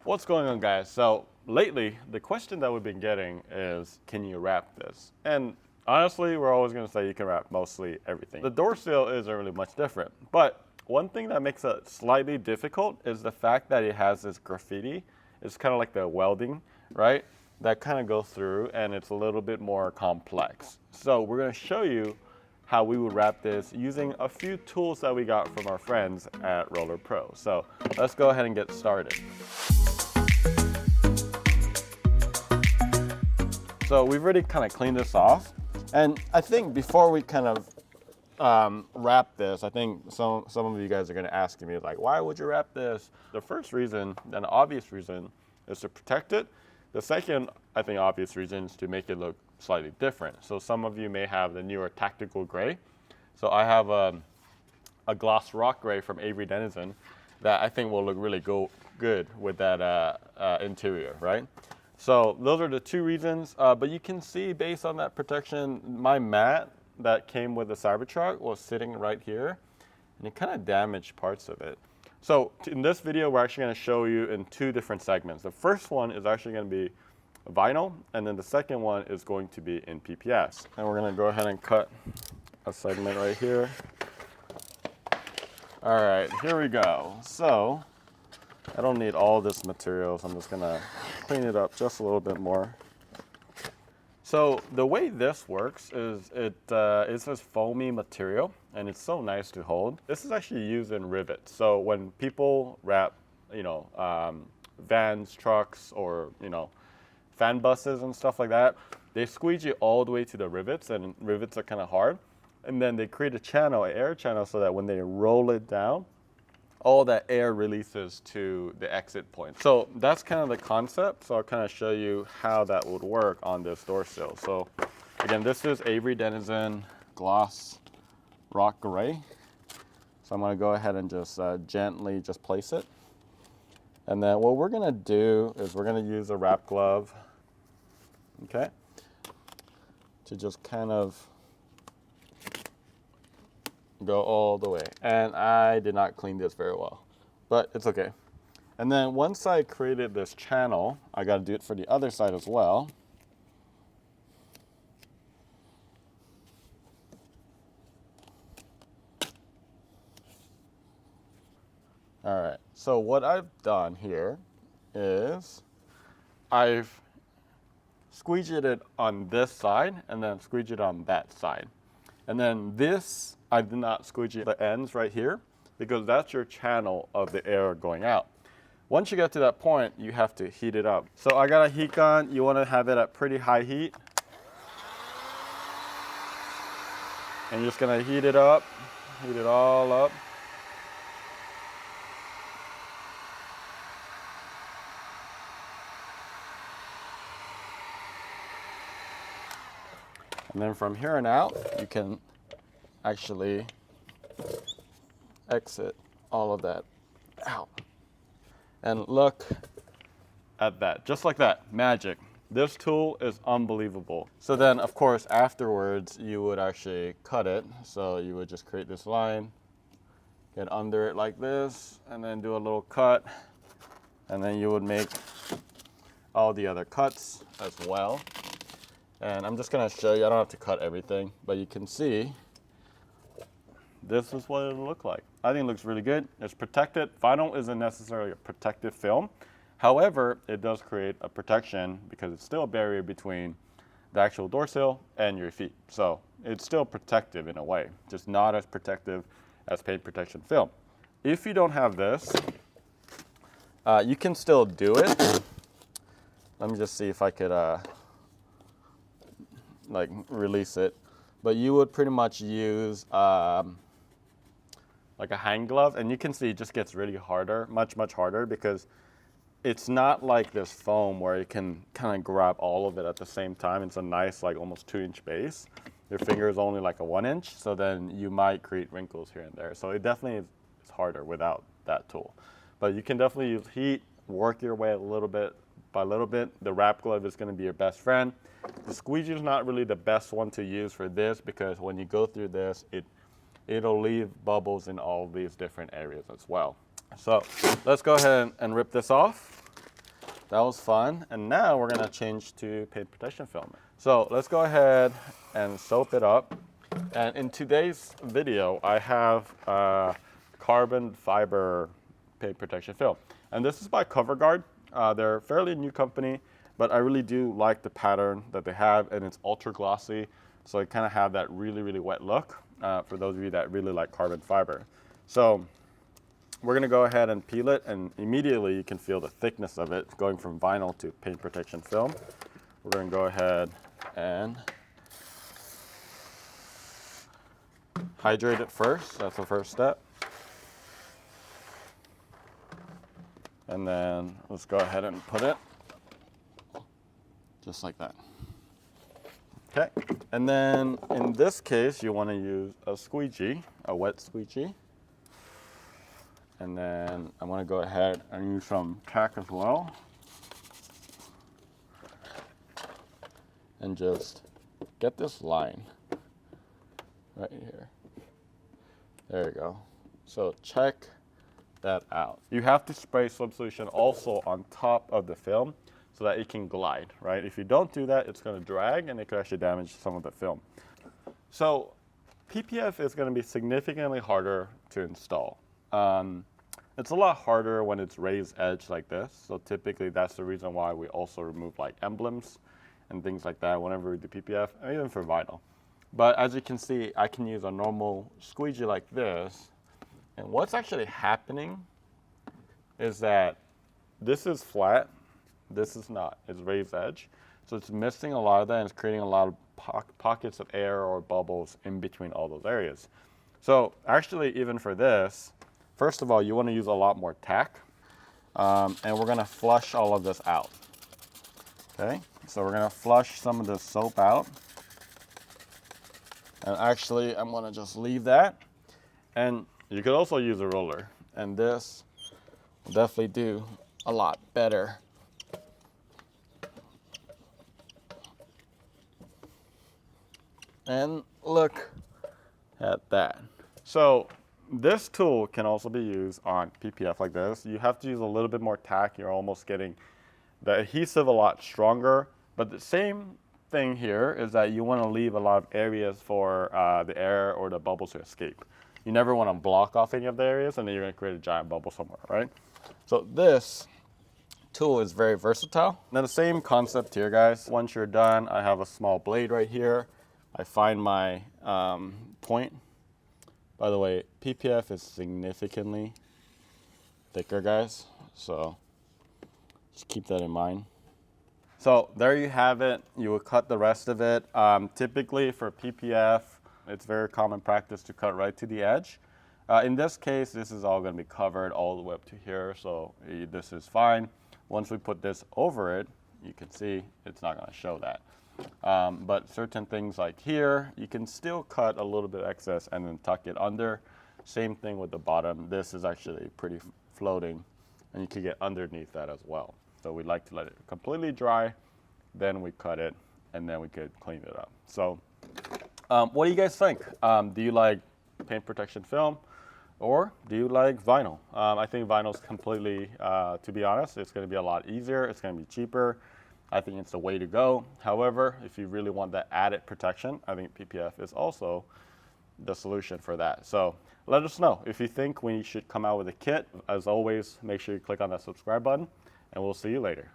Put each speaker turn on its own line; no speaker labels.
What's going on, guys? So lately, the question that we've been getting is, can you wrap this? And honestly, we're always gonna say you can wrap mostly everything. The door seal isn't really much different, but one thing that makes it slightly difficult is the fact that it has this graffiti. It's kind of like the welding, right? That kind of goes through, and it's a little bit more complex. So we're gonna show you how we would wrap this using a few tools that we got from our friends at Roller Pro. So let's go ahead and get started. So we've already kind of cleaned this off. And I think before we kind of wrap this, I think some of you guys are gonna ask me like, why would you wrap this? The first reason, and the obvious reason, is to protect it. The second, I think, obvious reason is to make it look slightly different. So some of you may have the newer tactical gray. So I have a gloss rock gray from Avery Denizen that I think will look really good with that interior, right? So those are the two reasons, but you can see based on that protection, my mat that came with the Cybertruck was sitting right here, and it kind of damaged parts of it. So in this video, we're actually going to show you in two different segments. The first one is actually going to be vinyl, and then the second one is going to be in PPS. And we're going to go ahead and cut a segment right here. All right, here we go. So I don't need all this material, so I'm just going to clean it up just a little bit more. So the way this works is it's this foamy material, and it's so nice to hold. This is actually used in rivets. So when people wrap, vans, trucks, or fan buses and stuff like that, they squeegee all the way to the rivets, and rivets are kind of hard. And then they create a channel, an air channel, so that when they roll it down, all that air releases to the exit point. So that's kind of the concept. So I'll kind of show you how that would work on this door sill. So again, this is Avery Denizen gloss rock gray. So I'm gonna go ahead and just gently just place it. And then what we're gonna do is we're gonna use a wrap glove, okay, to just kind of go all the way. And I did not clean this very well, but it's okay. And then once I created this channel, I got to do it for the other side as well. All right, so what I've done here is I've squeegeed it on this side and then squeegeed it on that side. And then this, I did not squeegee the ends right here because that's your channel of the air going out. Once you get to that point, you have to heat it up. So I got a heat gun. You want to have it at pretty high heat. And you're just going to heat it up, heat it all up. And then from here on out, you can actually exit all of that out. And look at that, just like that, magic. This tool is unbelievable. So then, of course, afterwards, you would actually cut it. So you would just create this line, get under it like this, and then do a little cut. And then you would make all the other cuts as well. And I'm just gonna show you, I don't have to cut everything, but you can see this is what it'll look like. I think it looks really good. It's protected. Vinyl isn't necessarily a protective film. However, it does create a protection because it's still a barrier between the actual door sill and your feet. So it's still protective in a way, just not as protective as paint protection film. If you don't have this, you can still do it. Let me just see if I could like release it, but you would pretty much use like a hand glove, and you can see it just gets really harder, much harder, because it's not like this foam where you can kind of grab all of it at the same time. It's a nice like almost 2-inch base. Your finger is only like a 1-inch, so then you might create wrinkles here and there. So it definitely is harder without that tool, but you can definitely use heat, work your way a little bit by little bit. The wrap glove is going to be your best friend. The squeegee is not really the best one to use for this because when you go through this, it'll leave bubbles in all these different areas as well. So let's go ahead and rip this off. that was fun. And now we're gonna change to paint protection film. So let's go ahead and soap it up. And in today's video, I have carbon fiber paint protection film. And this is by CoverGuard. They're a fairly new company, but I really do like the pattern that they have, and it's ultra glossy. So it kind of have that really, really wet look for those of you that really like carbon fiber. So we're gonna go ahead and peel it, and immediately you can feel the thickness of it going from vinyl to paint protection film. We're gonna go ahead and hydrate it first. That's the first step. And then let's go ahead and put it just like that. Okay, and then in this case, you want to use a squeegee, a wet squeegee. And then I'm going to go ahead and use some tack as well. And just get this line right here. There you go. So check that out. You have to spray slip solution also on top of the film so that it can glide, right? If you don't do that, it's going to drag and it could actually damage some of the film. So PPF is going to be significantly harder to install. It's a lot harder when it's raised edge like this. So typically that's the reason why we also remove like emblems and things like that whenever we do PPF, and even for vinyl. But as you can see, I can use a normal squeegee like this. And what's actually happening is that this is flat, this is not, it's raised edge. So it's missing a lot of that, and it's creating a lot of pockets of air or bubbles in between all those areas. So actually, even for this, first of all, you want to use a lot more tack, and we're going to flush all of this out. Okay, so we're going to flush some of the soap out. And actually, I'm going to just leave that. And you could also use a roller, and this will definitely do a lot better. And look at that. So this tool can also be used on PPF like this. You have to use a little bit more tack. You're almost getting the adhesive a lot stronger. But the same thing here is that you want to leave a lot of areas for the air or the bubbles to escape. You never want to block off any of the areas, and then you're going to create a giant bubble somewhere, right? So this tool is very versatile. Now the same concept here, guys. Once you're done, I have a small blade right here. I find my point. By the way, PPF is significantly thicker, guys, so just keep that in mind. So there you have it. You will cut the rest of it. Typically for PPF, it's very common practice to cut right to the edge. In this case, this is all going to be covered all the way up to here, so this is fine. Once we put this over it, you can see it's not going to show that. But certain things like here, you can still cut a little bit excess and then tuck it under. Same thing with the bottom. This is actually pretty floating, and you can get underneath that as well. So we like to let it completely dry, then we cut it, and then we could clean it up. So what do you guys think? Do you like paint protection film, or do you like vinyl? I think vinyl is completely, to be honest, it's going to be a lot easier. It's going to be cheaper. I think it's the way to go. However, if you really want that added protection, I think PPF is also the solution for that. So let us know if you think we should come out with a kit. As always, make sure you click on that subscribe button, and we'll see you later.